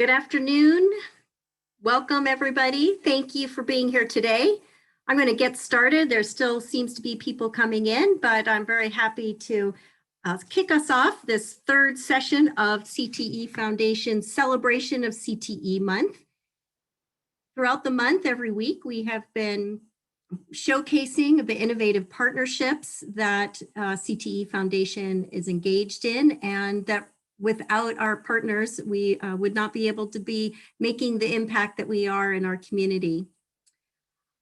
Good afternoon. Welcome, everybody. Thank you for being here today. I'm going to get started. There still seems to be people coming in, but I'm very happy to kick us off this third session of CTE Foundation's celebration of CTE Month. Throughout the month, every week, we have been showcasing the innovative partnerships that CTE Foundation is engaged in, and that without our partners, we would not be able to be making the impact that we are in our community.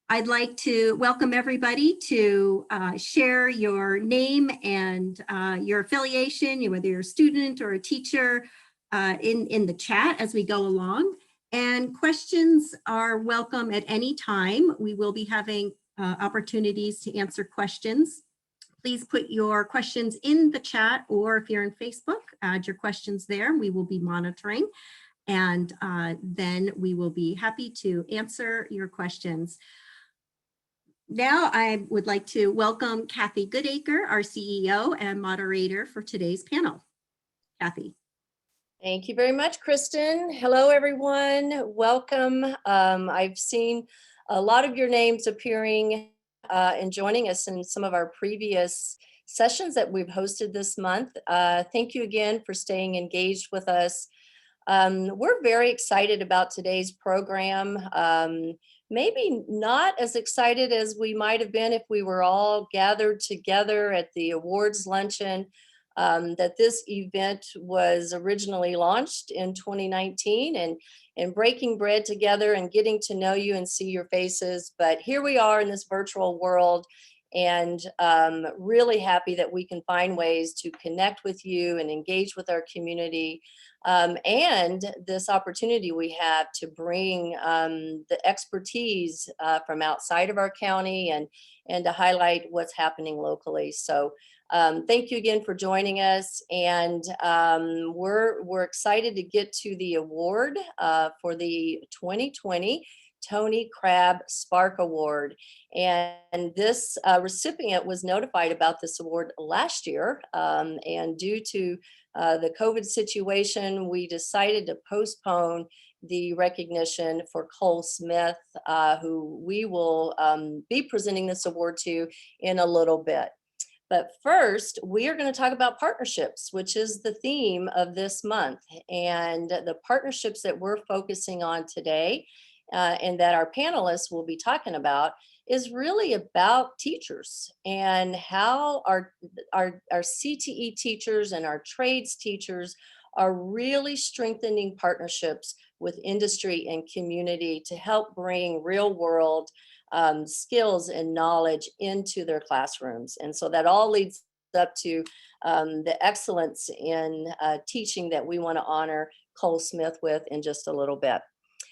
I'd like to welcome everybody to share your name and your affiliation, whether you're a student or a teacher, in the chat as we go along. And questions are welcome at any time. We will be having opportunities to answer questions. Please put your questions in the chat, or if you're on Facebook, add your questions there. We will be monitoring, and then we will be happy to answer your questions. Now I would like to welcome Kathy Goodaker, our CEO and moderator for today's panel. Kathy. Thank you very much, Kristen. Hello, everyone. Welcome. I've seen a lot of your names appearing and joining us in some of our previous sessions that we've hosted this month. Thank you again for staying engaged with us. We're very excited about today's program. Maybe not as excited as we might have been if we were all gathered together at the awards luncheon. That this event was originally launched in 2019 and breaking bread together and getting to know you and see your faces. But here we are in this virtual world, and really happy that we can find ways to connect with you and engage with our community. And this opportunity we have to bring the expertise from outside of our county and to highlight what's happening locally. So thank you again for joining us, and we're excited to get to the award for the 2020 Tony Crabb Spark Award. And this recipient was notified about this award last year, and due to the COVID situation, we decided to postpone the recognition for Cole Smith, who we will be presenting this award to in a little bit. But first, we are going to talk about partnerships, which is the theme of this month. And the partnerships that we're focusing on today and that our panelists will be talking about is really about teachers and how our CTE teachers and our trades teachers are really strengthening partnerships with industry and community to help bring real world skills and knowledge into their classrooms. And so that all leads up to the excellence in teaching that we want to honor Cole Smith with in just a little bit.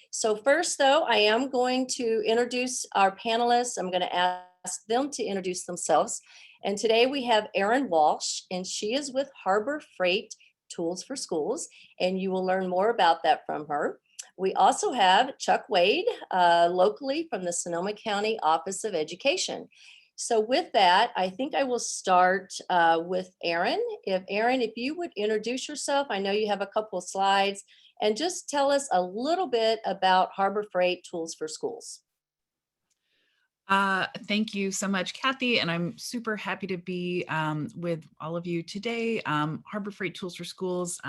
So first, though, I am going to introduce our panelists. I'm going to ask them to introduce themselves. And today we have Erin Walsh, and she is with Harbor Freight Tools for Schools, and you will learn more about that from her. We also have Chuck Wade, locally from the Sonoma County Office of Education. So with that, I think I will start with Erin. Erin, if you would introduce yourself, I know you have a couple of slides, and just tell us a little bit about Harbor Freight Tools for Schools. Thank you so much, Kathy, and I'm super happy to be with all of you today. Harbor Freight Tools for Schools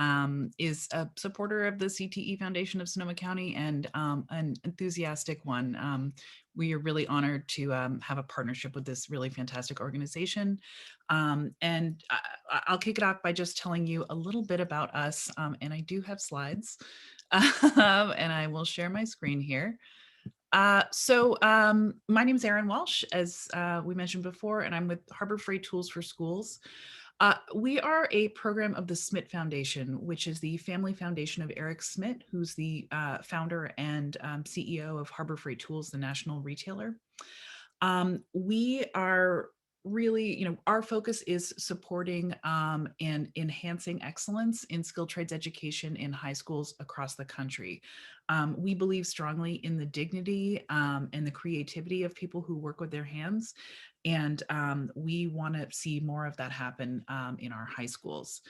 is a supporter of the CTE Foundation of Sonoma County, and an enthusiastic one. We are really honored to have a partnership with this really fantastic organization. And I'll kick it off by just telling you a little bit about us, and I do have slides, and I will share my screen here. My name is Erin Walsh, as we mentioned before, and I'm with Harbor Freight Tools for Schools. We are a program of the Smith Foundation, which is the family foundation of Eric Smith, who's the founder and CEO of Harbor Freight Tools, the national retailer. We are really, our focus is supporting and enhancing excellence in skilled trades education in high schools across the country. We believe strongly in the dignity and the creativity of people who work with their hands, and we want to see more of that happen in our high schools.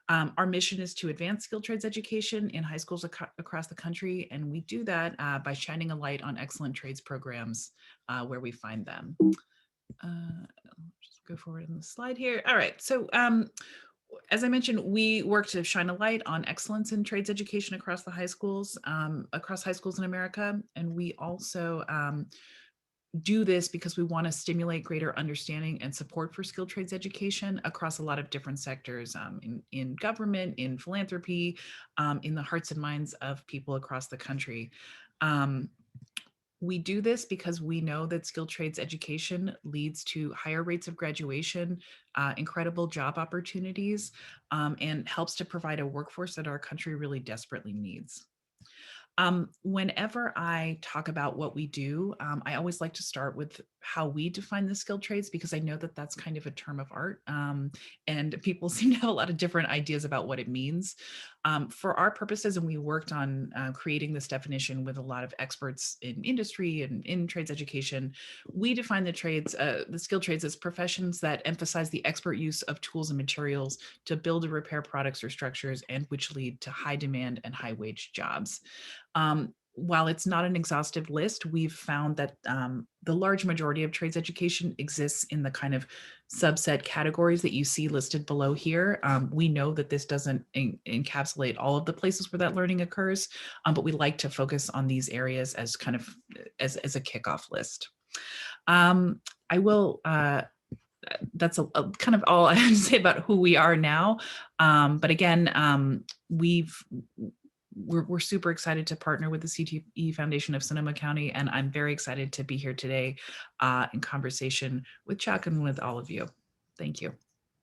Our mission is to advance skilled trades education in high schools across the country, and we do that by shining a light on excellent trades programs where we find them. Just go forward in the slide here. All right, so as I mentioned, we work to shine a light on excellence in trades education across high schools in America, and we also do this because we want to stimulate greater understanding and support for skilled trades education across a lot of different sectors, in government, in philanthropy, in the hearts and minds of people across the country. We do this because we know that skilled trades education leads to higher rates of graduation, incredible job opportunities, and helps to provide a workforce that our country really desperately needs. Whenever I talk about what we do, I always like to start with how we define the skilled trades, because I know that that's kind of a term of art, and people seem to have a lot of different ideas about what it means. For our purposes, and we worked on creating this definition with a lot of experts in industry and in trades education, we define the skilled trades as professions that emphasize the expert use of tools and materials to build and repair products or structures, and which lead to high demand and high wage jobs. While it's not an exhaustive list, we've found that the large majority of trades education exists in the kind of subset categories that you see listed below here. We know that this doesn't encapsulate all of the places where that learning occurs, but we like to focus on these areas as kind of as a kickoff list. I will that's a kind of all I have to say about who we are now. But again, we're super excited to partner with the CTE Foundation of Sonoma County, and I'm very excited to be here today in conversation with Chuck and with all of you. Thank you.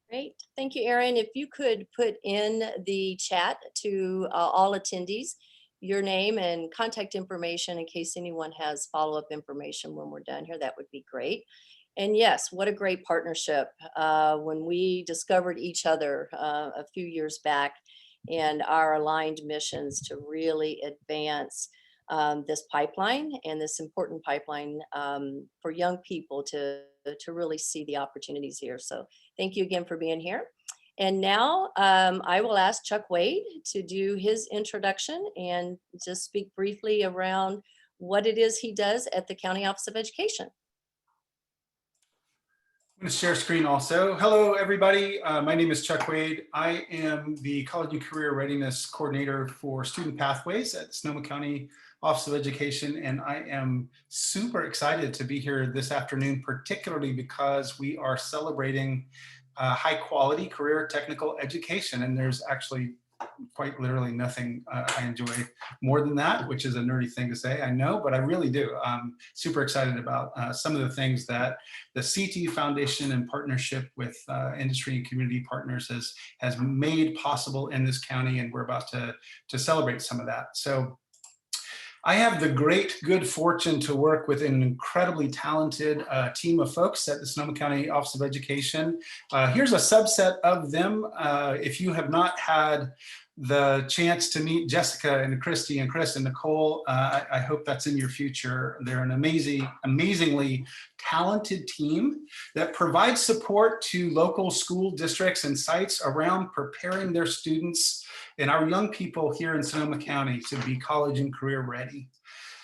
Great. Thank you, Erin. If you could put in the chat to all attendees your name and contact information in case anyone has follow-up information when we're done here, that would be great. And yes, what a great partnership. When we discovered each other a few years back, and our aligned missions to really advance this pipeline, and this important pipeline for young people to really see the opportunities here. So thank you again for being here. And now I will ask Chuck Wade to do his introduction and just speak briefly around what it is he does at the County Office of Education. I'm going to share screen also. Hello, everybody. My name is Chuck Wade. I am the College and Career Readiness Coordinator for Cte Pathways at Sonoma County Office of Education, and I am super excited to be here this afternoon, particularly because we are celebrating high quality career technical education, and there's actually quite literally nothing I enjoy more than that, which is a nerdy thing to say, I know, but I really do. I'm super excited about some of the things that the CTE Foundation in partnership with industry and community partners has made possible in this county, and we're about to celebrate some of that. So I have the great good fortune to work with an incredibly talented team of folks at the Sonoma County Office of Education. Here's a subset of them. If you have not had the chance to meet Jessica and Christy and Chris and Nicole, I hope that's in your future. They're an amazingly talented team that provides support to local school districts and sites around preparing their students and our young people here in Sonoma County to be college and career ready.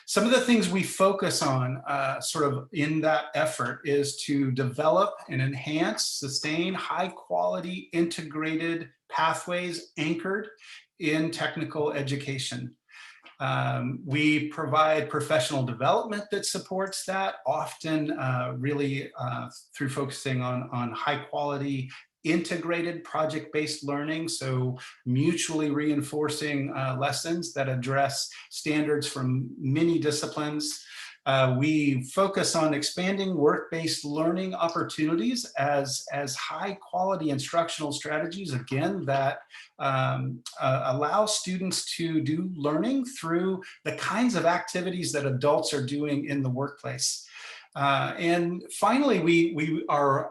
Some of the things we focus on sort of in that effort is to develop and enhance, sustain high quality integrated pathways anchored in technical education. We provide professional development that supports that, often really through focusing on high quality integrated project-based learning, so mutually reinforcing lessons that address standards from many disciplines. We focus on expanding work-based learning opportunities as high-quality instructional strategies, again, that allow students to do learning through the kinds of activities that adults are doing in the workplace. And finally, we are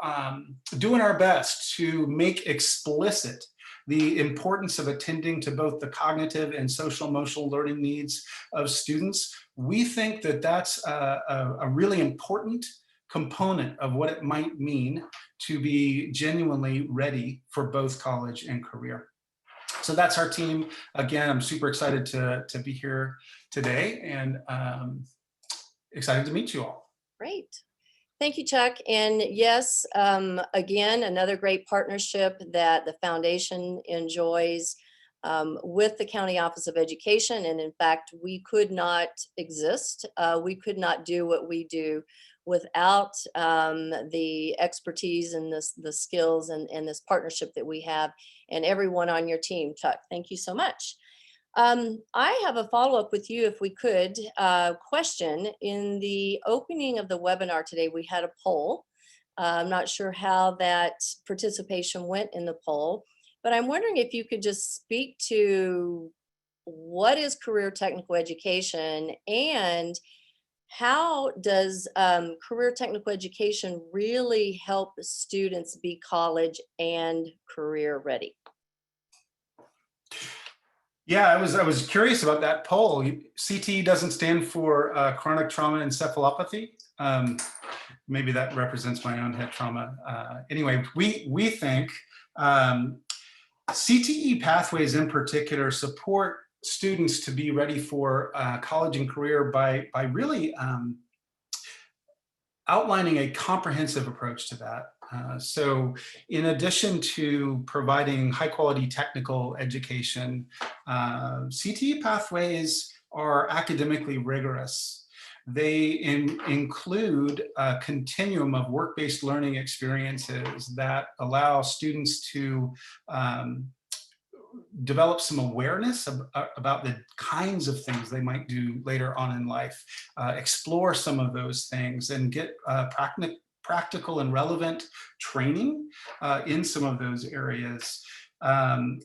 doing our best to make explicit the importance of attending to both the cognitive and social emotional learning needs of students. We think that that's a really important component of what it might mean to be genuinely ready for both college and career. So that's our team. Again, I'm super excited to be here today, and excited to meet you all. Great. Thank you, Chuck. And yes, again, another great partnership that the foundation enjoys with the County Office of Education. And in fact, we could not exist. We could not do what we do without the expertise and the skills and this partnership that we have, and everyone on your team. Chuck, thank you so much. I have a follow-up with you, if we could, question. In the opening of the webinar today, we had a poll. I'm not sure how that participation went in the poll, but I'm wondering if you could just speak to what is career technical education, and how does career technical education really help students be college and career ready? Yeah, I was curious about that poll. CTE doesn't stand for chronic trauma encephalopathy. Maybe that represents my own head trauma. Anyway, we think CTE Pathways in particular support students to be ready for college and career by really outlining a comprehensive approach to that. So in addition to providing high quality technical education, CTE Pathways are academically rigorous. They include a continuum of work-based learning experiences that allow students to develop some awareness about the kinds of things they might do later on in life, explore some of those things, and get practical and relevant training in some of those areas.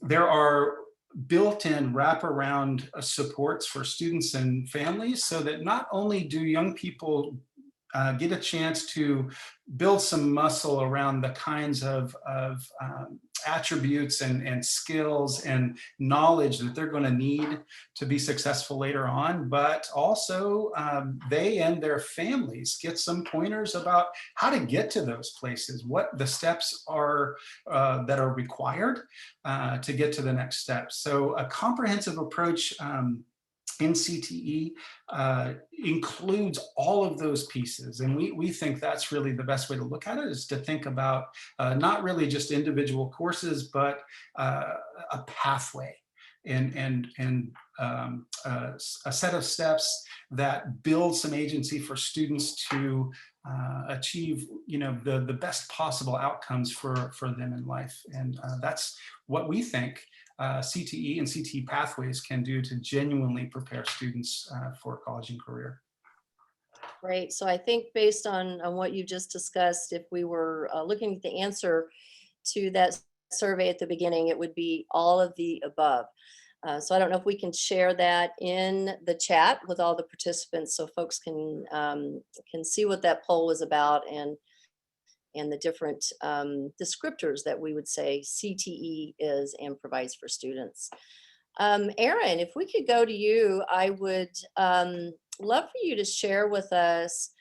There are built-in wraparound supports for students and families, so that not only do young people get a chance to build some muscle around the kinds of attributes and skills and knowledge that they're going to need to be successful later on, but also they and their families get some pointers about how to get to those places, what the steps are that are required to get to the next step. So a comprehensive approach in CTE includes all of those pieces. And we think that's really the best way to look at it, is to think about not really just individual courses, but a pathway and a set of steps that build some agency for students to achieve, the best possible outcomes for them in life. And that's what we think CTE and CTE Pathways can do to genuinely prepare students for college and career. Great. So I think based on what you just discussed, if we were looking at the answer to that survey at the beginning, it would be all of the above. So I don't know if we can share that in the chat with all the participants, so folks can see what that poll was about, and the different descriptors that we would say CTE is and provides for students. Erin, if we could go to you, I would love for you to share with us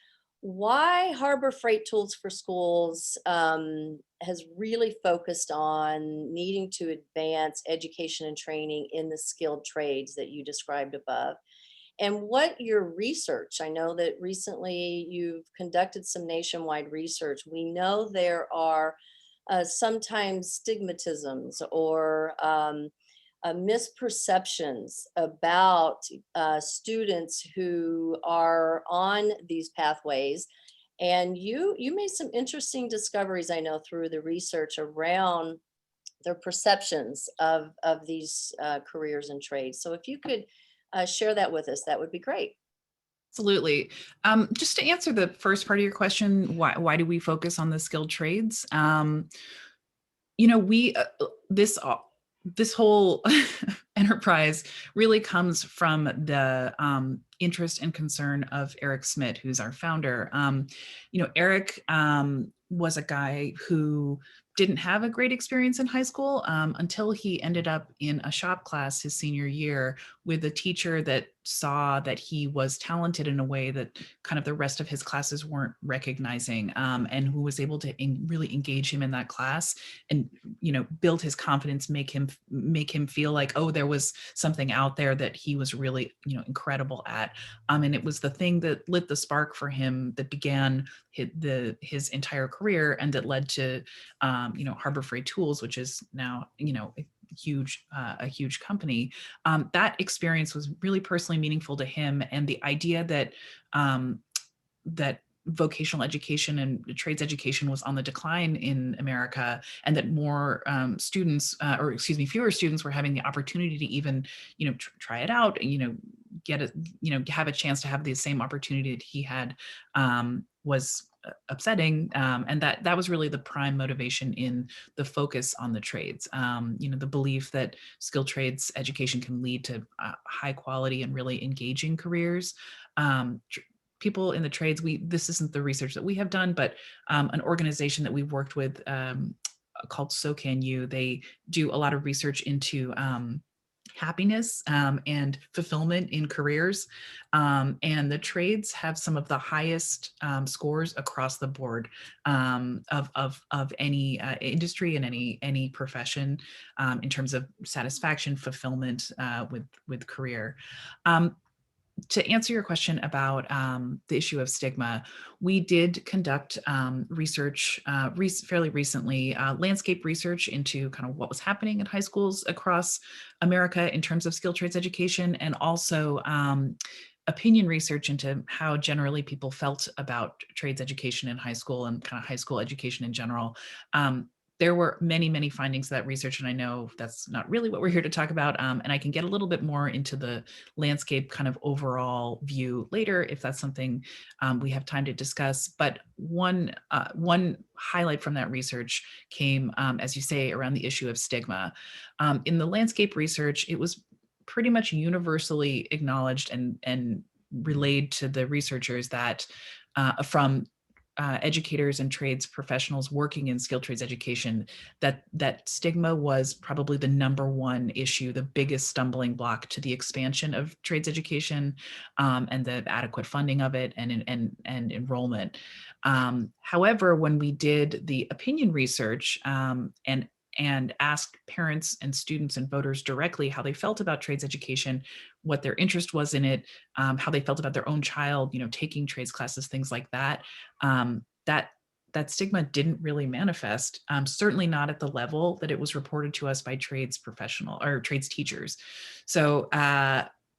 why Harbor Freight Tools for Schools has really focused on needing to advance education and training in the skilled trades that you described above. And what your research, I know that recently you've conducted some nationwide research. We know there are sometimes stigmatisms or misperceptions about students who are on these pathways. And you made some interesting discoveries, I know, through the research around their perceptions of these careers and trades. So if you could share that with us, that would be great. Absolutely. Just to answer the first part of your question, why do we focus on the skilled trades? This whole enterprise really comes from the interest and concern of Eric Schmidt, who's our founder. Eric was a guy who didn't have a great experience in high school until he ended up in a shop class his senior year with a teacher that saw that he was talented in a way that kind of the rest of his classes weren't recognizing, and who was able to really engage him in that class and, you know, build his confidence, make him feel like, oh, there was something out there that he was really, you know, incredible at. And it was the thing that lit the spark for him that began his entire career, and that led to, you know, Harbor Freight Tools, which is now, you know, a huge company. That experience was really personally meaningful to him, and the idea that that vocational education and trades education was on the decline in America, and that more students, or excuse me, fewer students were having the opportunity to even, you know, try it out, you know, have a chance to have the same opportunity that he had, was upsetting. And that was really the prime motivation in the focus on the trades. You know, the belief that skilled trades education can lead to high quality and really engaging careers. People in the trades, this isn't the research that we have done, but an organization that we've worked with, called So Can You, they do a lot of research into happiness and fulfillment in careers. And the trades have some of the highest scores across the board, of any industry and any profession, in terms of satisfaction, fulfillment with career. To answer your question about the issue of stigma, we did conduct research fairly recently, landscape research into kind of what was happening in high schools across America in terms of skilled trades education, and also opinion research into how generally people felt about trades education in high school and kind of high school education in general. There were many, many findings of that research, and I know that's not really what we're here to talk about. And I can get a little bit more into the landscape kind of overall view later, if that's something we have time to discuss. But one highlight from that research came, as you say, around the issue of stigma. In the landscape research, it was pretty much universally acknowledged and relayed to the researchers that from educators and trades professionals working in skilled trades education, that stigma was probably the number one issue, the biggest stumbling block to the expansion of trades education, and the adequate funding of it and enrollment. However, when we did the opinion research, and asked parents and students and voters directly how they felt about trades education, what their interest was in it, how they felt about their own child, you know, taking trades classes, things like that. That stigma didn't really manifest, certainly not at the level that it was reported to us by trades professional or trades teachers. So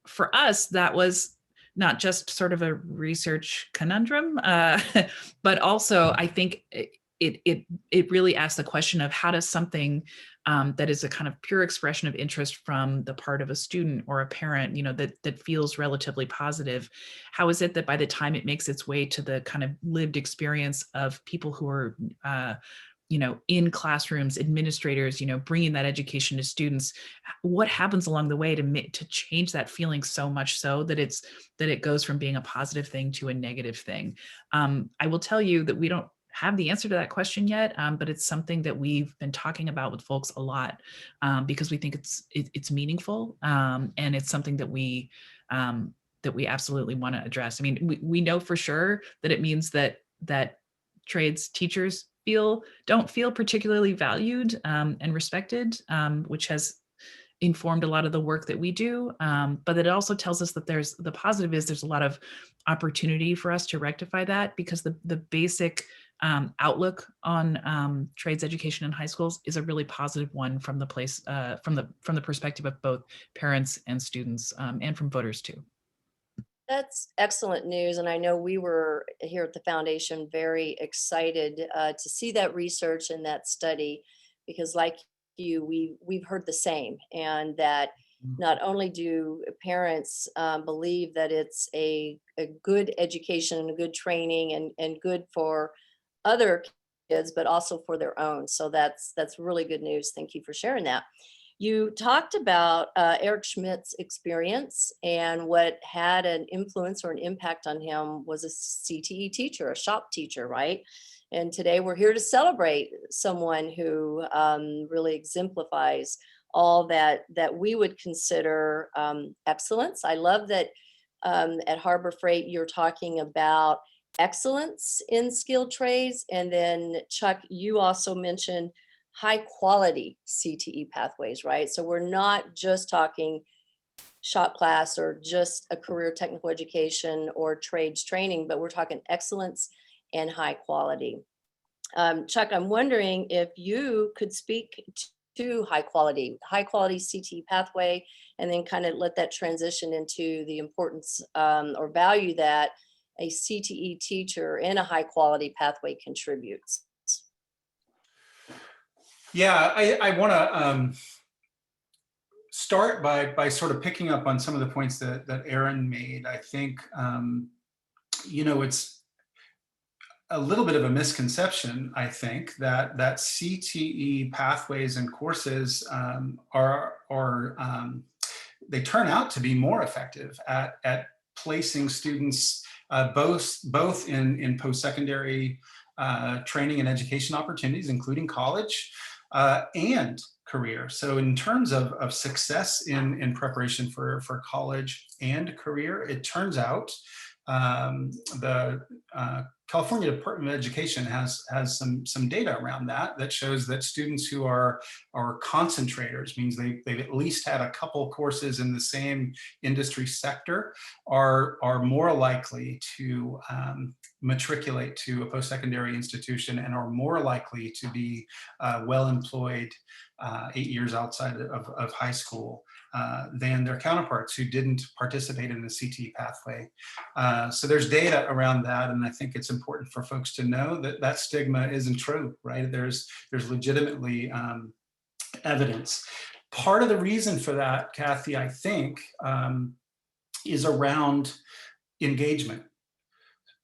for us, that was not just sort of a research conundrum, but also I think it really asks the question of how does something that is a kind of pure expression of interest from the part of a student or a parent, you know, that feels relatively positive, how is it that by the time it makes its way to the kind of lived experience of people who are you know, in classrooms, administrators, you know, bringing that education to students, what happens along the way to change that feeling so much so that it goes from being a positive thing to a negative thing? I will tell you that we don't have the answer to that question yet, but it's something that we've been talking about with folks a lot, because we think it's meaningful, and it's something that we absolutely want to address. I mean, we know for sure that it means that trades teachers don't feel particularly valued and respected, which has informed a lot of the work that we do. But it also tells us that there's a lot of opportunity for us to rectify that, because the basic outlook on trades education in high schools is a really positive one from the place, from the perspective of both parents and students, and from voters too. That's excellent news. And I know we were here at the foundation very excited to see that research and that study, because like you, we've heard the same, and that not only do parents believe that it's a good education and a good training and good for other kids, but also for their own. So that's really good news. Thank you for sharing that. You talked about Eric Schmidt's experience, and what had an influence or an impact on him was a CTE teacher, a shop teacher, right? And today we're here to celebrate someone who really exemplifies all that we would consider excellence. I love that at Harbor Freight you're talking about excellence in skilled trades, and then Chuck, you also mentioned high quality CTE pathways, right? So we're not just talking shop class or just a career technical education or trades training, but we're talking excellence and high quality. Chuck, I'm wondering if you could speak to high quality CTE pathway, and then kind of let that transition into the importance or value that a CTE teacher in a high quality pathway contributes. Yeah, I want to start by sort of picking up on some of the points that Erin made. I think, it's a little bit of a misconception, I think, that CTE pathways and courses they turn out to be more effective at placing students both in post-secondary training and education opportunities, including college and career. So in terms of success in preparation for college and career, it turns out the California Department of Education has some data around that shows that students who are concentrators, means they've at least had a couple courses in the same industry sector, are more likely to matriculate to a post-secondary institution and are more likely to be well employed 8 years outside of high school than their counterparts who didn't participate in the CTE pathway. So there's data around that, and I think it's important for folks to know that stigma isn't true, right? There's legitimately evidence. Part of the reason for that, Kathy, I think, is around engagement.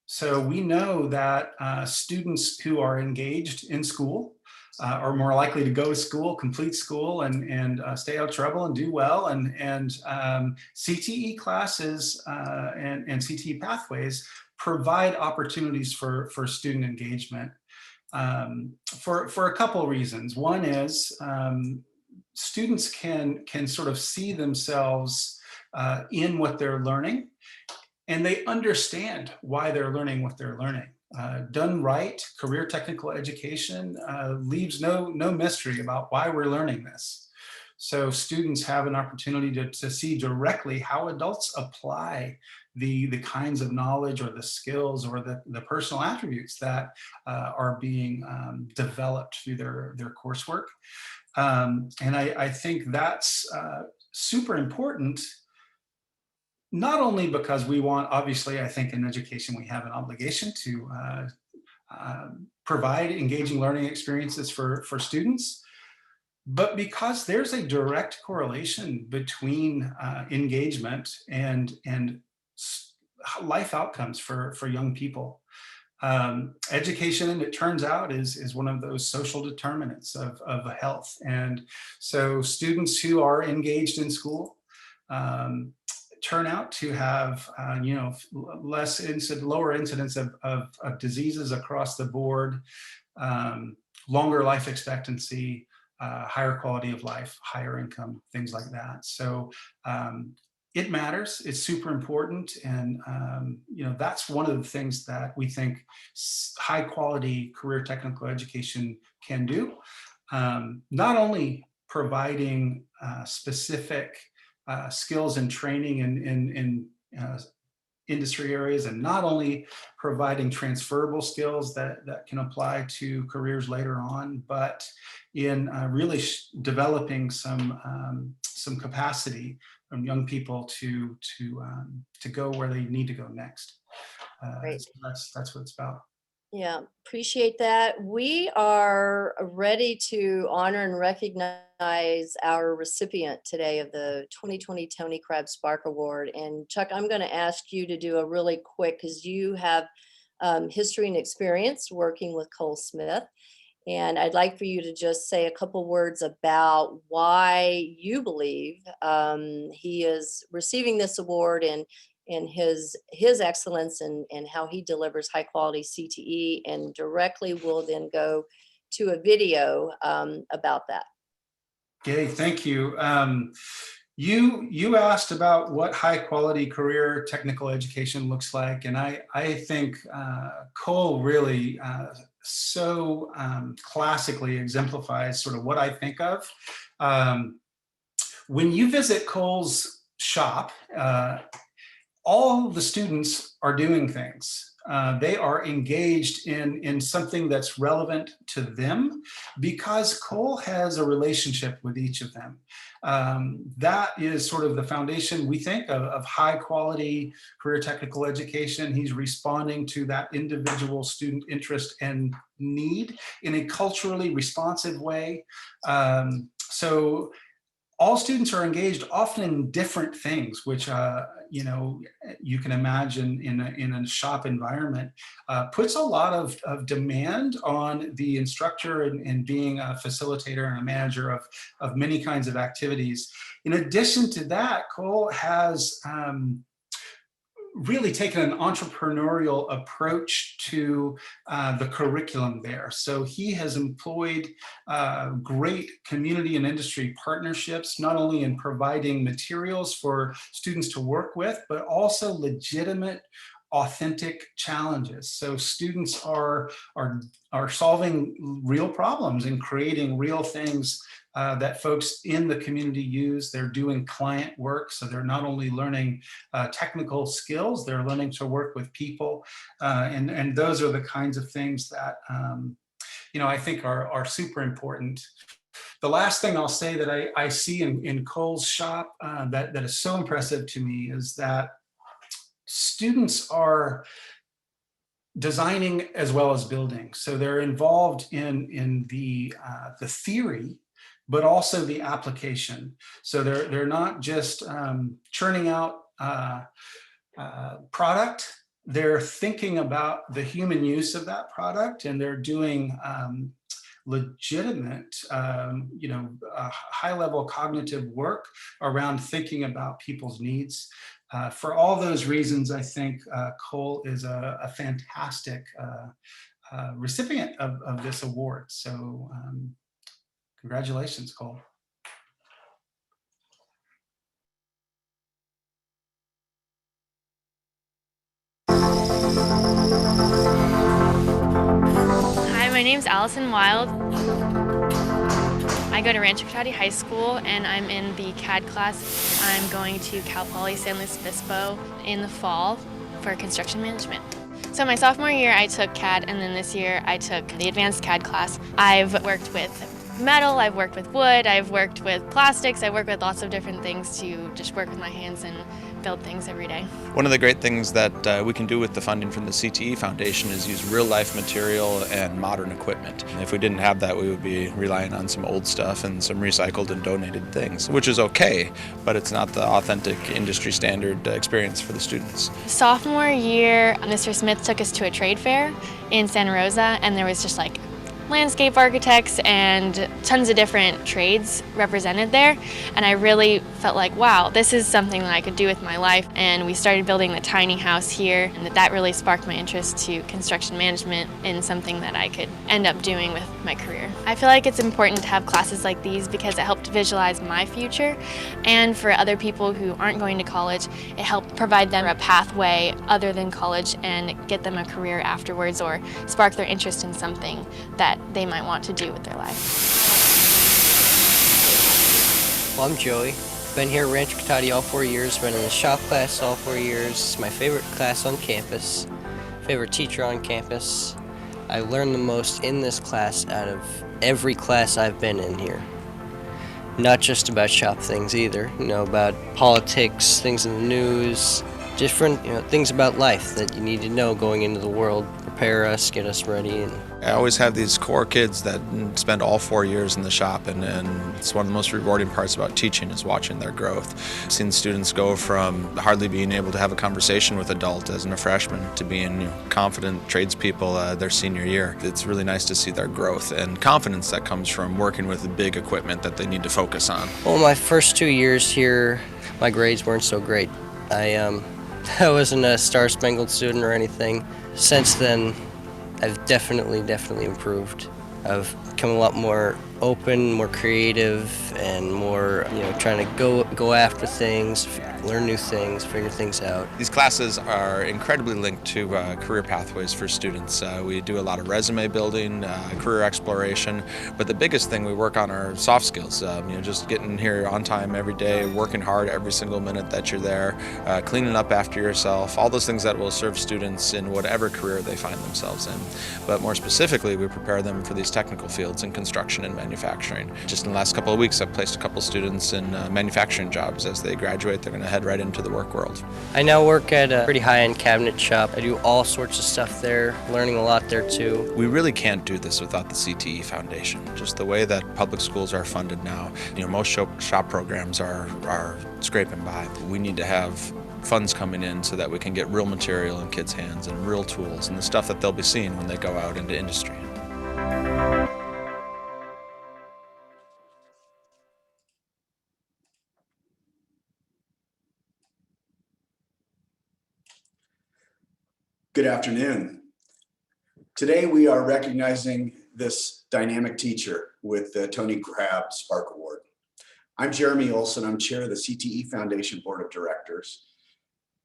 So we know that students who are engaged in school are more likely to go to school, complete school, and stay out of trouble and do well. And CTE classes and CTE pathways provide opportunities for student engagement for a couple of reasons. One is students can sort of see themselves in what they're learning, and they understand why they're learning what they're learning. Done right, career technical education leaves no mystery about why we're learning this. So students have an opportunity to see directly how adults apply the kinds of knowledge or the skills or the personal attributes that are being developed through their coursework. And I think that's super important. Not only because we want, obviously, I think in education we have an obligation to provide engaging learning experiences for students, but because there's a direct correlation between engagement and life outcomes for young people. Education, it turns out, is one of those social determinants of health. And so students who are engaged in school turn out to have lower incidence of diseases across the board, longer life expectancy, higher quality of life, higher income, things like that. So it matters. It's super important, and that's one of the things that we think high quality career technical education can do. Not only providing specific skills and training in industry areas, and not only providing transferable skills that can apply to careers later on, but in really developing some capacity from young people to go where they need to go next. So that's what it's about. Yeah, appreciate that. We are ready to honor and recognize our recipient today of the 2020 Tony Crabb Spark Award. And Chuck, I'm going to ask you to do a really quick, because you have history and experience working with Cole Smith. And I'd like for you to just say a couple words about why you believe he is receiving this award, and his excellence, and how he delivers high quality CTE, and directly we'll then go to a video about that. Okay, thank you. You asked about what high quality career technical education looks like, and I think Cole really classically exemplifies sort of what I think of. When you visit Cole's shop, all the students are doing things. They are engaged in something that's relevant to them because Cole has a relationship with each of them. That is sort of the foundation, we think, of high quality career technical education. He's responding to that individual student interest and need in a culturally responsive way. So all students are engaged often in different things, which you can imagine in a shop environment, puts a lot of demand on the instructor in being a facilitator and a manager of many kinds of activities. In addition to that, Cole has really taken an entrepreneurial approach to the curriculum there. So he has employed great community and industry partnerships, not only in providing materials for students to work with, but also legitimate, authentic challenges. So students are solving real problems and creating real things that folks in the community use. They're doing client work, so they're not only learning technical skills, they're learning to work with people, and those are the kinds of things that I think are super important. The last thing I'll say that I see in Cole's shop that is so impressive to me is that students are designing as well as building. So they're involved in the theory, but also the application. So they're not just churning out product. They're thinking about the human use of that product, and they're doing legitimate, high-level cognitive work around thinking about people's needs. For all those reasons, I think Cole is a fantastic recipient of this award. So congratulations, Cole. Hi, my name's Allison Wild. I go to Rancho Cotati High School and I'm in the CAD class. I'm going to Cal Poly San Luis Obispo in the fall for construction management. So my sophomore year I took CAD, and then this year I took the advanced CAD class. I've worked with metal, I've worked with wood, I've worked with plastics, I work with lots of different things to just work with my hands and build things every day. One of the great things that we can do with the funding from the CTE Foundation is use real-life material and modern equipment. And if we didn't have that, we would be relying on some old stuff and some recycled and donated things, which is okay, but it's not the authentic industry standard experience for the students. Sophomore year, Mr. Smith took us to a trade fair in Santa Rosa, and there was just like landscape architects and tons of different trades represented there, and I really felt like, wow, this is something that I could do with my life. And we started building the tiny house here, and that really sparked my interest to construction management and something that I could end up doing with my career. I feel like it's important to have classes like these because it helped visualize my future, and for other people who aren't going to college, it helped provide them a pathway other than college and get them a career afterwards, or spark their interest in something that they might want to do with their life. Well, I'm Joey. Been here at Rancho Cotati all 4 years, been in the shop class all 4 years. It's my favorite class on campus, favorite teacher on campus. I learned the most in this class out of every class I've been in here. Not just about shop things either, about politics, things in the news, different things about life that you need to know going into the world, prepare us, get us ready. I always have these core kids that spend all 4 years in the shop, and it's one of the most rewarding parts about teaching is watching their growth. I've seen students go from hardly being able to have a conversation with adult as a freshman to being confident tradespeople their senior year. It's really nice to see their growth and confidence that comes from working with the big equipment that they need to focus on. Well, my first 2 years here, my grades weren't so great. I wasn't a Star-Spangled student or anything. Since then, I've definitely improved. I've become a lot more open, more creative, and more, trying to go after things, learn new things, figure things out. These classes are incredibly linked to career pathways for students. We do a lot of resume building, career exploration, but the biggest thing we work on are soft skills. Just getting here on time every day, working hard every single minute that you're there, cleaning up after yourself, all those things that will serve students in whatever career they find themselves in. But more specifically, we prepare them for these technical fields in construction and manufacturing. Just in the last couple of weeks, I've placed a couple students in manufacturing jobs. As they graduate, they're going to head right into the work world. I now work at a pretty high-end cabinet shop. I do all sorts of stuff there, learning a lot there too. We really can't do this without the CTE Foundation. Just the way that public schools are funded now, most shop programs are scraping by. We need to have funds coming in so that we can get real material in kids' hands and real tools and the stuff that they'll be seeing when they go out into industry. Good afternoon. Today we are recognizing this dynamic teacher with the Tony Crabb Spark Award. I'm Jeremy Olson. I'm chair of the CTE Foundation Board of Directors.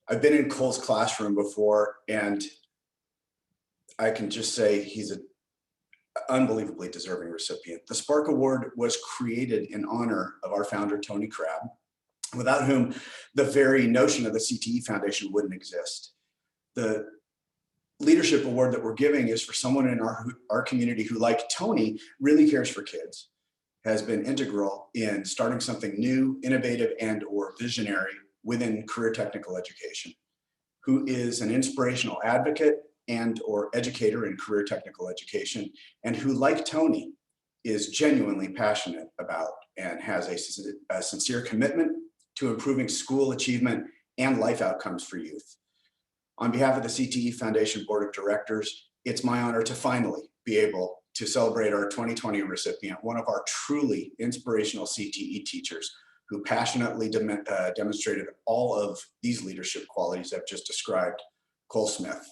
I've been in Cole's classroom before, and I can just say he's an unbelievably deserving recipient. The Spark Award was created in honor of our founder, Tony Crabb, without whom the very notion of the CTE Foundation wouldn't exist. The leadership award that we're giving is for someone in our community who, like Tony, really cares for kids, has been integral in starting something new, innovative, and or visionary within career technical education, who is an inspirational advocate and or educator in career technical education, and who, like Tony, is genuinely passionate about and has a sincere commitment to improving school achievement and life outcomes for youth. On behalf of the CTE Foundation Board of Directors, it's my honor to finally be able to celebrate our 2020 recipient, one of our truly inspirational CTE teachers who passionately demonstrated all of these leadership qualities I've just described, Cole Smith.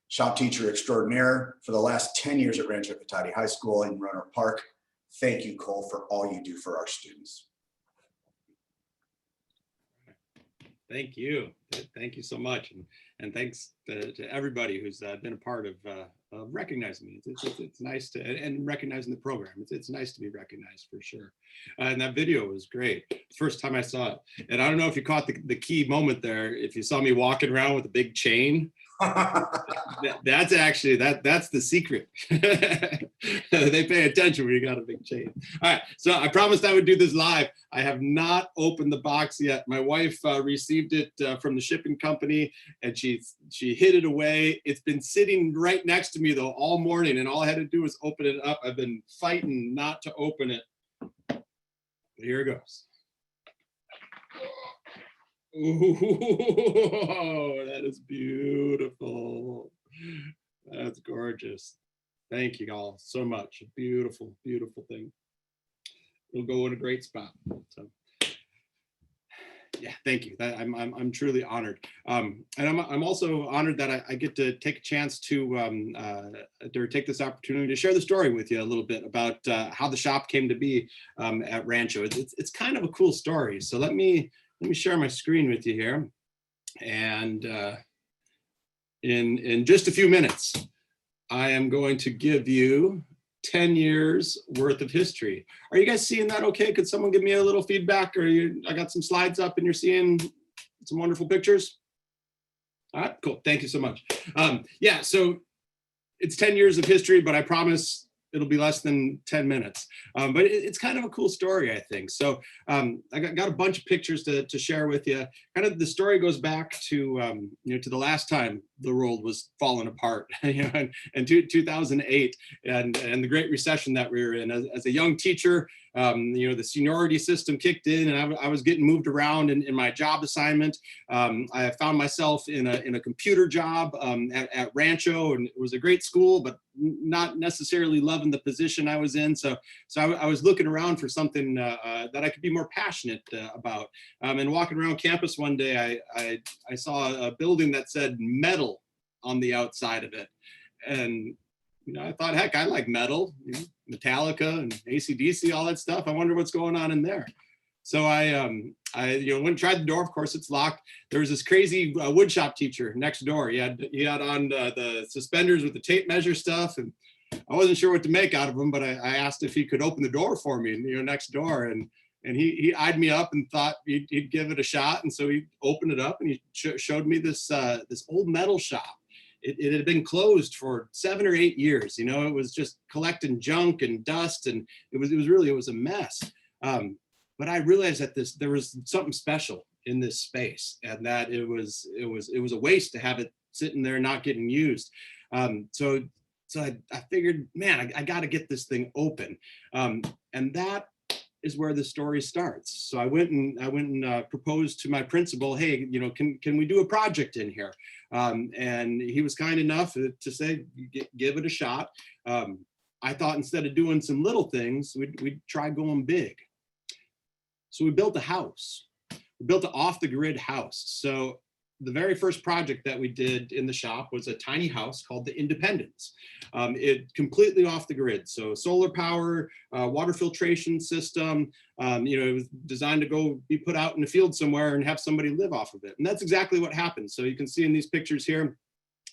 Shop teacher extraordinaire for the last 10 years at Rancho Cotati High School in Roanoke Park. Thank you, Cole, for all you do for our students. Thank you. Thank you so much. And thanks to everybody who's been a part of recognizing me. It's nice to, and recognizing the program. It's nice to be recognized for sure. And that video was great. First time I saw it. And I don't know if you caught the key moment there. If you saw me walking around with a big chain, that's actually, that's the secret. They pay attention when you got a big chain. All right, so I promised I would do this live. I have not opened the box yet. My wife received it from the shipping company, and she hid it away. It's been sitting right next to me though all morning, and all I had to do was open it up. I've been fighting not to open it. But here it goes. Ooh, that is beautiful. That's gorgeous. Thank you all so much. A beautiful, beautiful thing. It'll go in a great spot. So, yeah, thank you. I'm truly honored, and I'm also honored that I get to take a chance to take this opportunity to share the story with you a little bit about how the shop came to be at Rancho. It's kind of a cool story. So let me share my screen with you here, and in just a few minutes, I am going to give you 10 years worth of history. Are you guys seeing that okay? Could someone give me a little feedback? I got some slides up and you're seeing some wonderful pictures? All right, cool. Thank you so much. Yeah, so it's 10 years of history, but I promise it'll be less than 10 minutes. But it's kind of a cool story, I think. So I got a bunch of pictures to share with you. Kind of the story goes back to to the last time the world was falling apart, in 2008, and the Great Recession that we were in. As a young teacher, the seniority system kicked in, and I was getting moved around in my job assignment. I found myself in a computer job at Rancho, and it was a great school, but not necessarily loving the position I was in. So I was looking around for something that I could be more passionate about. And walking around campus one day, I saw a building that said metal on the outside of it. And I thought, heck, I like metal, Metallica and AC/DC, all that stuff. I wonder what's going on in there. So I went and tried the door. Of course, it's locked. There was this crazy wood shop teacher next door. He had on the suspenders with the tape measure stuff, and I wasn't sure what to make out of him. But I asked if he could open the door for me, next door, and he eyed me up and thought he'd give it a shot. And so he opened it up and he showed me this old metal shop. It had been closed for 7 or 8 years. It was just collecting junk and dust, and it was a mess. But I realized that there was something special in this space, and that it was a waste to have it sitting there not getting used. So I figured, man, I got to get this thing open, and that is where the story starts. So I went and proposed to my principal, hey, can we do a project in here? And he was kind enough to say, give it a shot. I thought instead of doing some little things, we'd try going big. So we built a house. We built an off-the-grid house. So the very first project that we did in the shop was a tiny house called the Independence. It completely off the grid. So solar power, water filtration system. It was designed to be put out in the field somewhere and have somebody live off of it. And that's exactly what happened. So you can see in these pictures here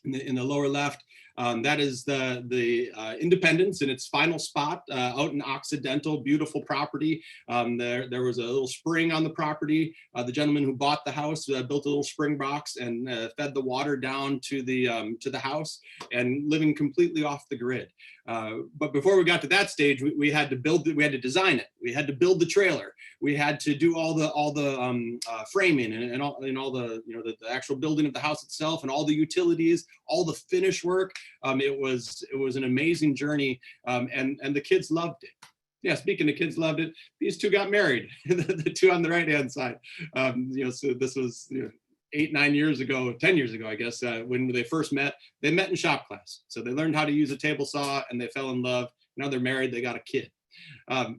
in the lower left, that is the Independence in its final spot out in Occidental, beautiful property. There was a little spring on the property. The gentleman who bought the house built a little spring box and fed the water down to the house, and living completely off the grid. But before we got to that stage, we had to build it. We had to design it. We had to build the trailer. We had to do all the framing and all the actual building of the house itself, and all the utilities, all the finish work. It was an amazing journey, and the kids loved it. Yeah, speaking of kids loved it, these two got married. The two on the right hand side. So this was 8-9 years ago, 10 years ago, I guess, when they first met. They met in shop class. So they learned how to use a table saw and they fell in love. Now they're married, they got a kid.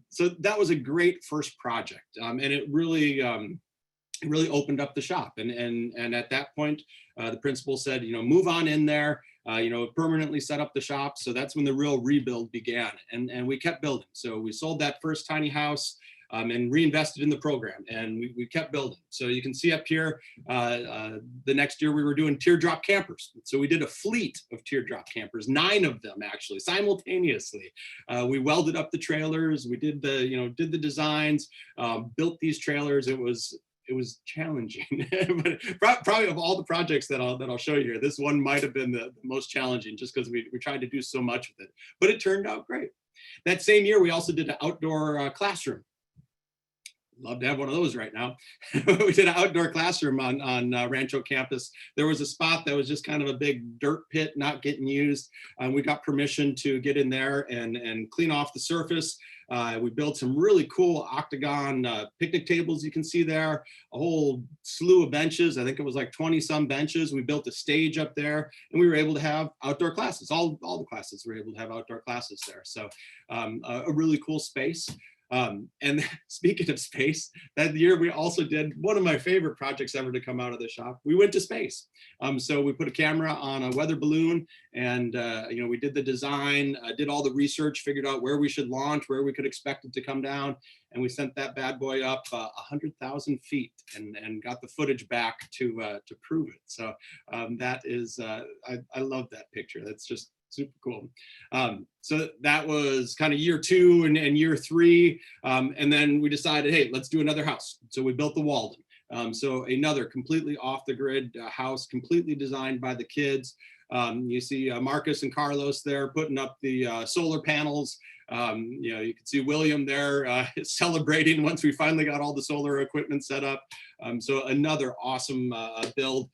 So that was a great first project. And it really opened up the shop. And at that point, the principal said, move on in there, permanently set up the shop. So that's when the real rebuild began. And we kept building. So we sold that first tiny house. And reinvested in the program, and we kept building. So you can see up here, the next year we were doing Teardrop Campers. So we did a fleet of Teardrop Campers, 9 of them actually, simultaneously. We welded up the trailers, we did the designs, built these trailers. It was challenging, but probably of all the projects that I'll show you here, this one might have been the most challenging, just because we tried to do so much with it, but it turned out great. That same year, we also did an outdoor classroom. Love to have one of those right now. We did an outdoor classroom on Rancho campus. There was a spot that was just kind of a big dirt pit not getting used. We got permission to get in there and clean off the surface. We built some really cool octagon picnic tables you can see there, a whole slew of benches. I think it was like 20 some benches. We built a stage up there, and we were able to have outdoor classes. All the classes were able to have outdoor classes there. So a really cool space. And speaking of space, that year we also did one of my favorite projects ever to come out of the shop. We went to space. So we put a camera on a weather balloon, and we did the design, did all the research, figured out where we should launch, where we could expect it to come down, and we sent that bad boy up 100,000 feet and got the footage back to prove it. So that is, I love that picture. That's just super cool. So that was kind of year 2 and year 3. And then we decided, hey, let's do another house. So we built the Walden. So another completely off the grid house, completely designed by the kids. You see Marcus and Carlos there putting up the solar panels. You can see William there celebrating once we finally got all the solar equipment set up. So another awesome build.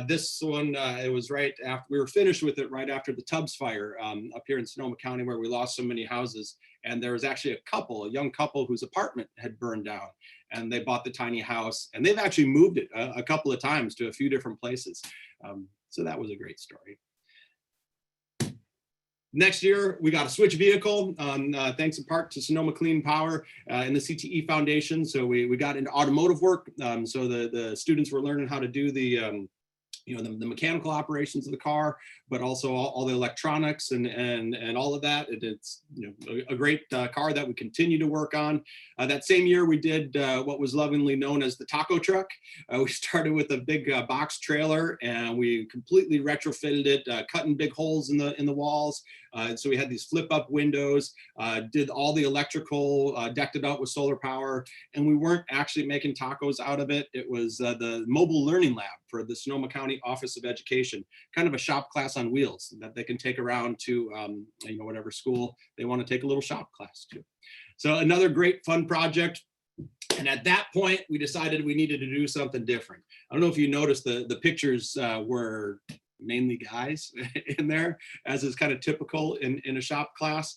This one, it was right after we were finished with it, right after the Tubbs fire up here in Sonoma County, where we lost so many houses. And there was actually a young couple whose apartment had burned down, and they bought the tiny house, and they've actually moved it a couple of times to a few different places. So that was a great story. Next year, we got a switch vehicle, thanks in part to Sonoma Clean Power and the CTE Foundation. So we got into automotive work. So the students were learning how to do the the mechanical operations of the car, but also all the electronics and all of that. It's a great car that we continue to work on. That same year, we did what was lovingly known as the taco truck. We started with a big box trailer, and we completely retrofitted it, cutting big holes in the walls. So we had these flip up windows, did all the electrical, decked it out with solar power, and we weren't actually making tacos out of it. It was the mobile learning lab for the Sonoma County Office of Education, kind of a shop class on wheels that they can take around to whatever school they want to take a little shop class to. So another great fun project. And at that point, we decided we needed to do something different. I don't know if you noticed the pictures were mainly guys in there, as is kind of typical in a shop class.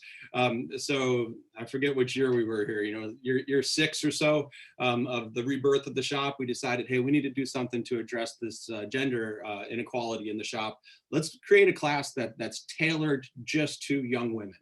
So I forget which year we were here, year 6 or so of the rebirth of the shop. We decided, hey, we need to do something to address this gender inequality in the shop. Let's create a class that's tailored just to young women.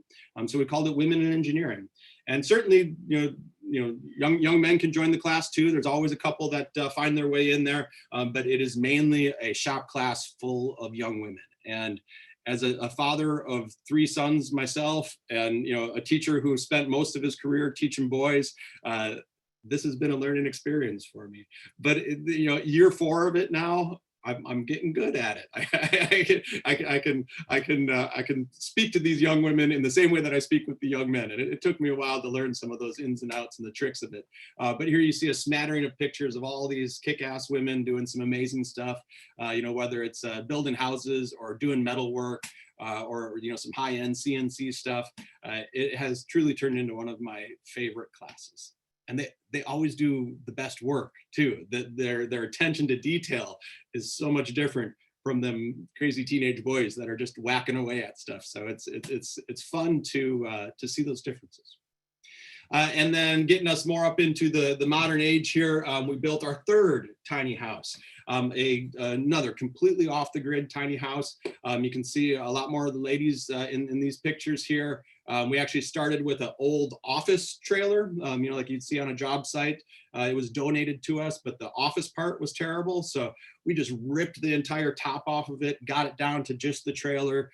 So we called it Women in Engineering. And certainly, young men can join the class too. There's always a couple that find their way in there, but it is mainly a shop class full of young women. And as a father of 3 sons myself, and a teacher who spent most of his career teaching boys, this has been a learning experience for me. But year 4 of it now, I'm getting good at it. I can speak to these young women in the same way that I speak with the young men. And it took me a while to learn some of those ins and outs and the tricks of it. But here you see a smattering of pictures of all these kick-ass women doing some amazing stuff. Whether it's building houses or doing metal work, or some high-end CNC stuff. It has truly turned into one of my favorite classes. And they always do the best work too. Their attention to detail is so much different from them crazy teenage boys that are just whacking away at stuff. So it's fun to see those differences. And then getting us more up into the modern age here, we built our 3rd tiny house, another completely off the grid tiny house. You can see a lot more of the ladies in these pictures here. We actually started with an old office trailer, like you'd see on a job site. It was donated to us, but the office part was terrible. So we just ripped the entire top off of it, got it down to just the trailer,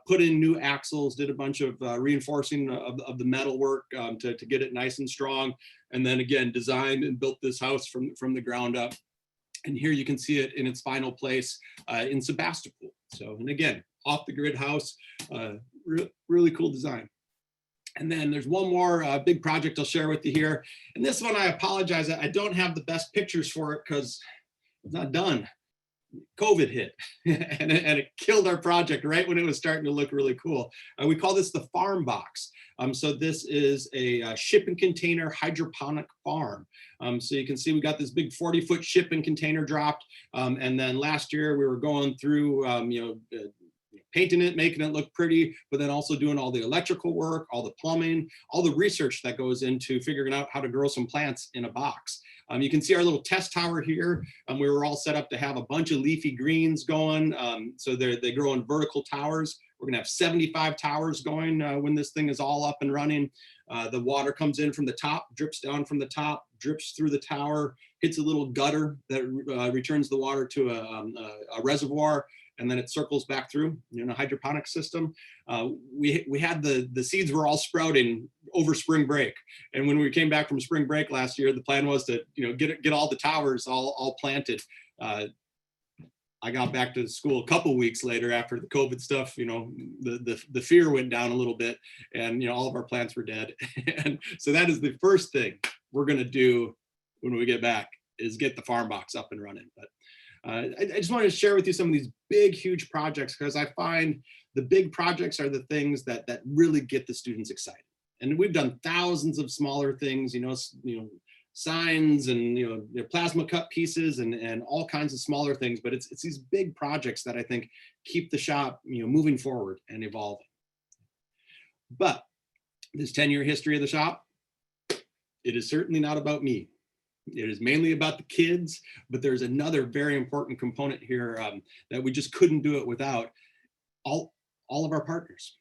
put in new axles, did a bunch of reinforcing of the metal work to get it nice and strong. And then again, designed and built this house from the ground up. And here you can see it in its final place in Sebastopol. So, and again, off the grid house, really cool design. And then there's one more big project I'll share with you here. And this one, I apologize, I don't have the best pictures for it because it's not done. COVID hit and it killed our project right when it was starting to look really cool. We call this the farm box. So this is a shipping container hydroponic farm. So you can see we got this big 40-foot shipping container dropped. And then last year we were going through, painting it, making it look pretty, but then also doing all the electrical work, all the plumbing, all the research that goes into figuring out how to grow some plants in a box. You can see our little test tower here. We were all set up to have a bunch of leafy greens going. So they grow in vertical towers. We're gonna have 75 towers going when this thing is all up and running. The water comes in from the top, drips down from the top, drips through the tower, hits a little gutter that returns the water to a reservoir, and then it circles back through in a hydroponic system. We had the seeds were all sprouting over spring break. And when we came back from spring break last year, the plan was to get all the towers all planted. I got back to school a couple weeks later after the COVID stuff, the fear went down a little bit and all of our plants were dead. And so that is the first thing we're gonna do when we get back is get the farm box up and running. But I just wanted to share with you some of these big, huge projects because I find the big projects are the things that really get the students excited. And we've done thousands of smaller things, signs and plasma cut pieces and all kinds of smaller things. But it's these big projects that I think keep the shop moving forward and evolving. But this 10-year history of the shop, it is certainly not about me. It is mainly about the kids, but there's another very important component here that we just couldn't do it without all of our partners.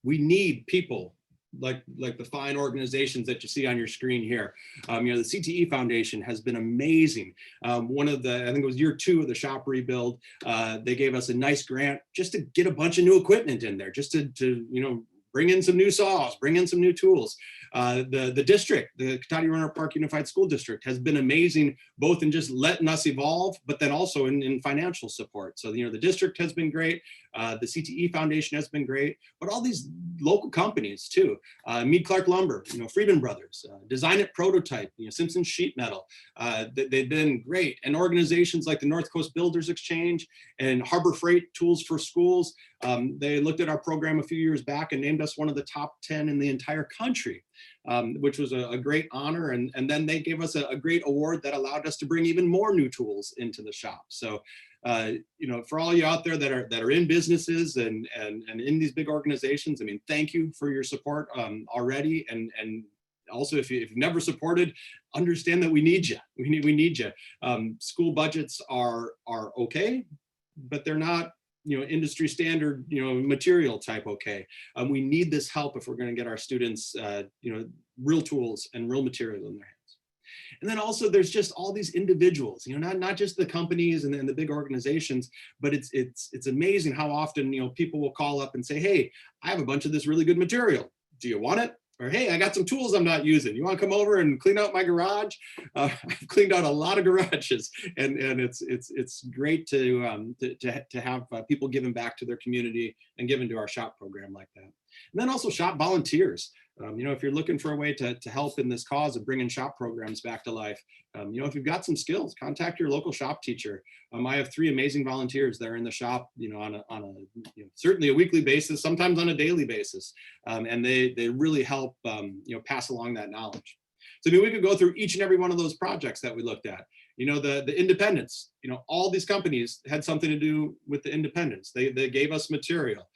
We need people like the fine organizations that you see on your screen here. The CTE Foundation has been amazing. One of the, I think it was year 2 of the shop rebuild, they gave us a nice grant just to get a bunch of new equipment in there, just to bring in some new saws, bring in some new tools. The district, the Cte Roanoke Park Unified School District, has been amazing, both in just letting us evolve, but then also in financial support. So, the district has been great. The CTE Foundation has been great, but all these local companies too. Mead Clark Lumber, Friedman Brothers, Design It Prototype, Simpson Sheet Metal. They've been great. And organizations like the North Coast Builders Exchange and Harbor Freight Tools for Schools, they looked at our program a few years back and named us one of the top 10 in the entire country, which was a great honor. And then they gave us a great award that allowed us to bring even more new tools into the shop. So, for all you out there that are in businesses and in these big organizations, thank you for your support already. And also, if you've never supported, understand that we need you. We need you. School budgets are okay, but they're not industry standard material type okay. We need this help if we're going to get our students real tools and real material in their hands. And then also there's just all these individuals, not just the companies and the big organizations, but it's amazing how often people will call up and say, hey, I have a bunch of this really good material, do you want it? Or, hey, I got some tools I'm not using. You want to come over and clean out my garage? I've cleaned out a lot of garages, and it's great to have people giving back to their community and giving to our shop program like that. And then also shop volunteers. If you're looking for a way to help in this cause of bringing shop programs back to life, if you've got some skills, contact your local shop teacher. I have 3 amazing volunteers that are in the shop, on a certainly a weekly basis, sometimes on a daily basis, and they really help pass along that knowledge. So we could go through each and every one of those projects that we looked at. The independence, all these companies had something to do with the independence. They gave us material.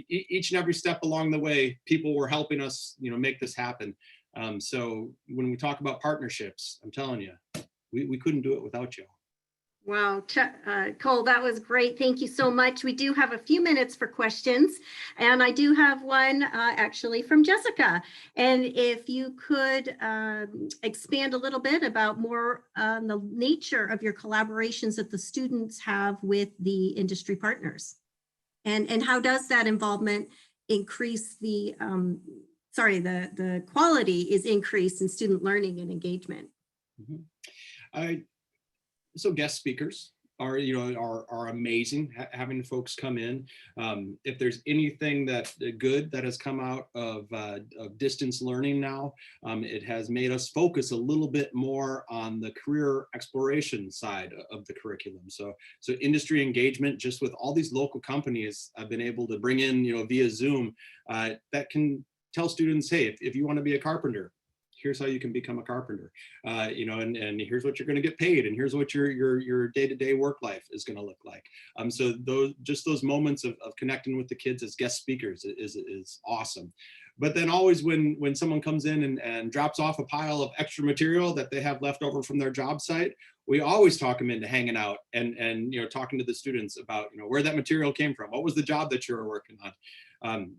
Each and every step along the way, people were helping us, make this happen. So when we talk about partnerships, I'm telling you, we couldn't do it without you. Wow, Cole, that was great. Thank you so much. We do have a few minutes for questions, and I do have one actually from Jessica. And if you could expand a little bit about more on the nature of your collaborations that the students have with the industry partners, and how does that involvement increase the quality is increased in student learning and engagement? Mm-hmm. So guest speakers are amazing, having folks come in. If there's anything good that has come out of distance learning now, it has made us focus a little bit more on the career exploration side of the curriculum. So industry engagement, just with all these local companies I've been able to bring in, via Zoom, that can tell students, hey, if you want to be a carpenter, here's how you can become a carpenter, and here's what you're going to get paid, and here's what your day-to-day work life is going to look like. So those moments of connecting with the kids as guest speakers is awesome. But then always when someone comes in and drops off a pile of extra material that they have left over from their job site, we always talk them into hanging out and talking to the students about where that material came from, what was the job that you were working on.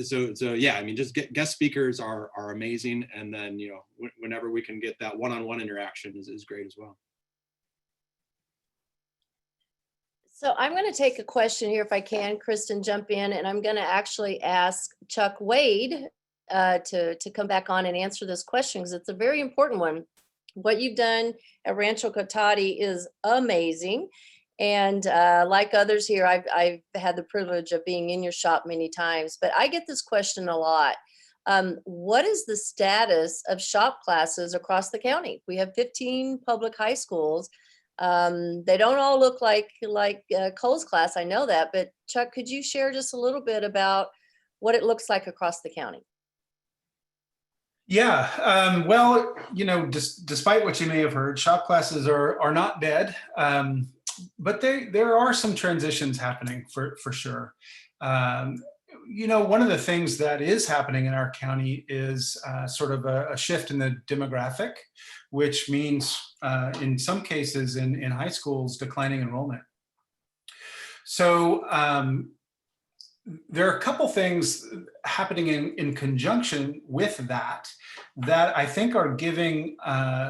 So yeah, just guest speakers are amazing, and then whenever we can get that one-on-one interaction is great as well. So I'm going to take a question here if I can, Kristen, jump in, and I'm going to actually ask Chuck Wade to come back on and answer this question, because it's a very important one. What you've done at Rancho Cotati is amazing. And like others here, I've had the privilege of being in your shop many times, but I get this question a lot. What is the status of shop classes across the county? We have 15 public high schools. They don't all look like Cole's class, I know that, but Chuck, could you share just a little bit about what it looks like across the county? Yeah, well, despite what you may have heard, shop classes are not dead. But there are some transitions happening for sure. One of the things that is happening in our county is sort of a shift in the demographic, which means in some cases in high schools, declining enrollment. So there are a couple things happening in conjunction with that I think are giving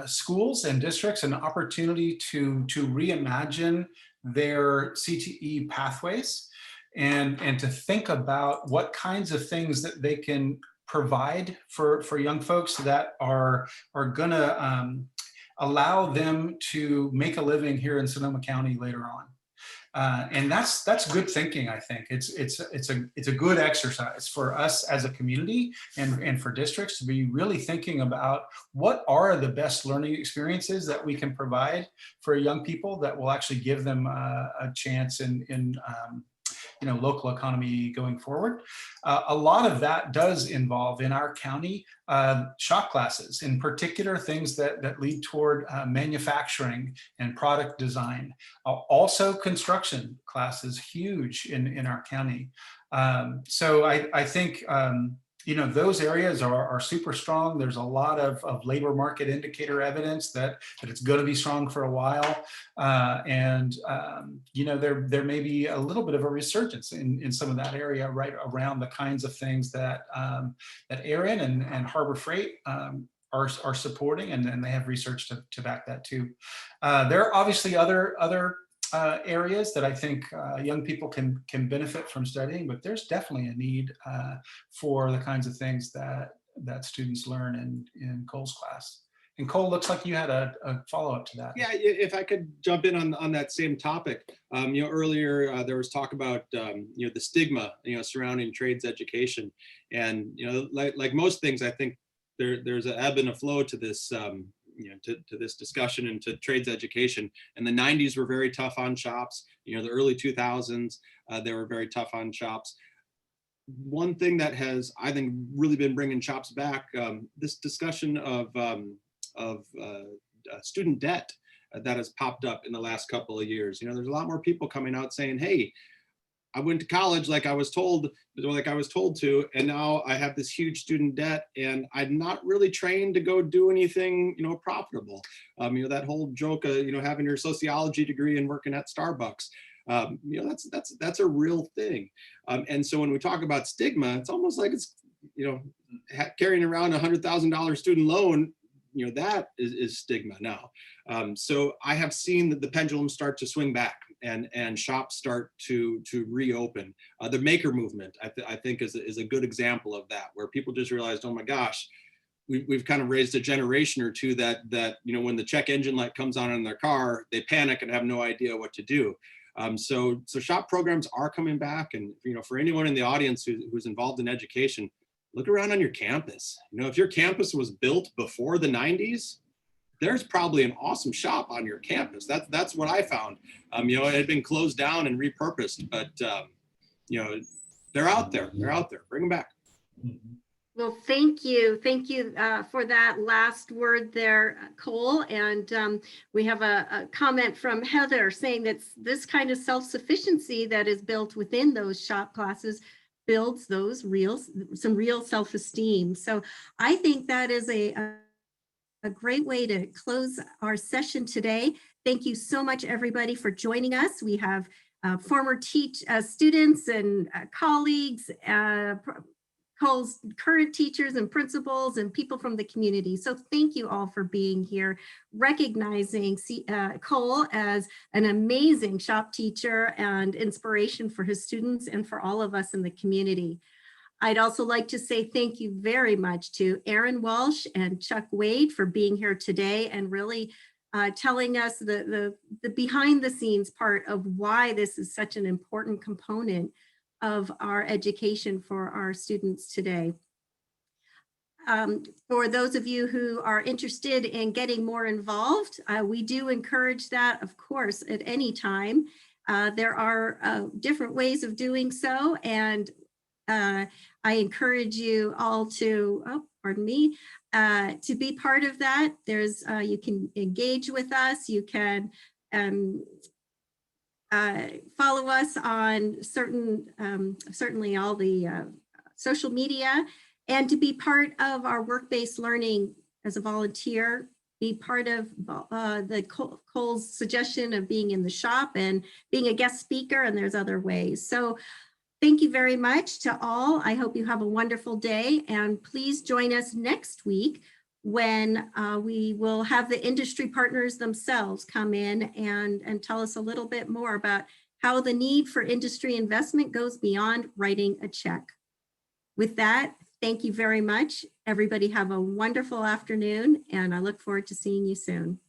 schools and districts an opportunity to reimagine their CTE pathways and to think about what kinds of things that they can provide for young folks that are gonna allow them to make a living here in Sonoma County later on. And that's good thinking. I think it's a good exercise for us as a community and for districts to be really thinking about what are the best learning experiences that we can provide for young people that will actually give them a chance in local economy going forward. A lot of that does involve in our county shop classes, in particular things that lead toward manufacturing and product design. Also construction classes, huge in our county. So I think those areas are super strong. There's a lot of labor market indicator evidence that it's going to be strong for a while. There may be a little bit of a resurgence in some of that area right around the kinds of things that Erin and Harbor Freight are supporting, and they have research to back that too. There are obviously other areas that I think young people can benefit from studying, but there's definitely a need for the kinds of things that students learn in Cole's class. And Cole, looks like you had a follow-up to that. Yeah, if I could jump in on that same topic. Earlier there was talk about the stigma surrounding trades education, and like most things, I think there's an ebb and a flow to this to this discussion and to trades education. And the 90s were very tough on shops. The early 2000s they were very tough on shops. One thing that has, I think, really been bringing shops back, this discussion of student debt that has popped up in the last couple of years. There's a lot more people coming out saying, hey, I went to college like I was told to, and now I have this huge student debt, and I'm not really trained to go do anything, profitable. That whole joke of, having your sociology degree and working at Starbucks. That's a real thing. And so when we talk about stigma, it's almost like it's, carrying around $100,000 student loan. That is stigma now. So I have seen the pendulum start to swing back, and shops start to reopen. The maker movement, I think, is a good example of that, where people just realized, oh my gosh, we've kind of raised a generation or two that when the check engine light comes on in their car, they panic and have no idea what to do. So shop programs are coming back, and for anyone in the audience who's involved in education, look around on your campus. If your campus was built before the 90s, there's probably an awesome shop on your campus. That's what I found. It had been closed down and repurposed, but they're out there. They're out there. Bring them back. Well, thank you for that last word there, Cole. And we have a comment from Heather saying that this kind of self-sufficiency that is built within those shop classes builds some real self-esteem. So I think that is a great way to close our session today. Thank you so much, everybody, for joining us. We have former students and colleagues, Cole's current teachers and principals, and people from the community. So thank you all for being here, recognizing Cole as an amazing shop teacher and inspiration for his students and for all of us in the community. I'd also like to say thank you very much to Erin Walsh and Chuck Wade for being here today and really telling us the behind the scenes part of why this is such an important component of our education for our students today. For those of you who are interested in getting more involved, we do encourage that, of course, at any time. There are different ways of doing so, and I encourage you all to, to be part of that. There's, you can engage with us, you can follow us on certainly all the social media, and to be part of our work-based learning as a volunteer, be part of Cole's suggestion of being in the shop and being a guest speaker, and there's other ways. So Thank you very much to all. I hope you have a wonderful day, and please join us next week when we will have the industry partners themselves come in and tell us a little bit more about how the need for industry investment goes beyond writing a check. With that, thank you very much. Everybody have a wonderful afternoon, and I look forward to seeing you soon.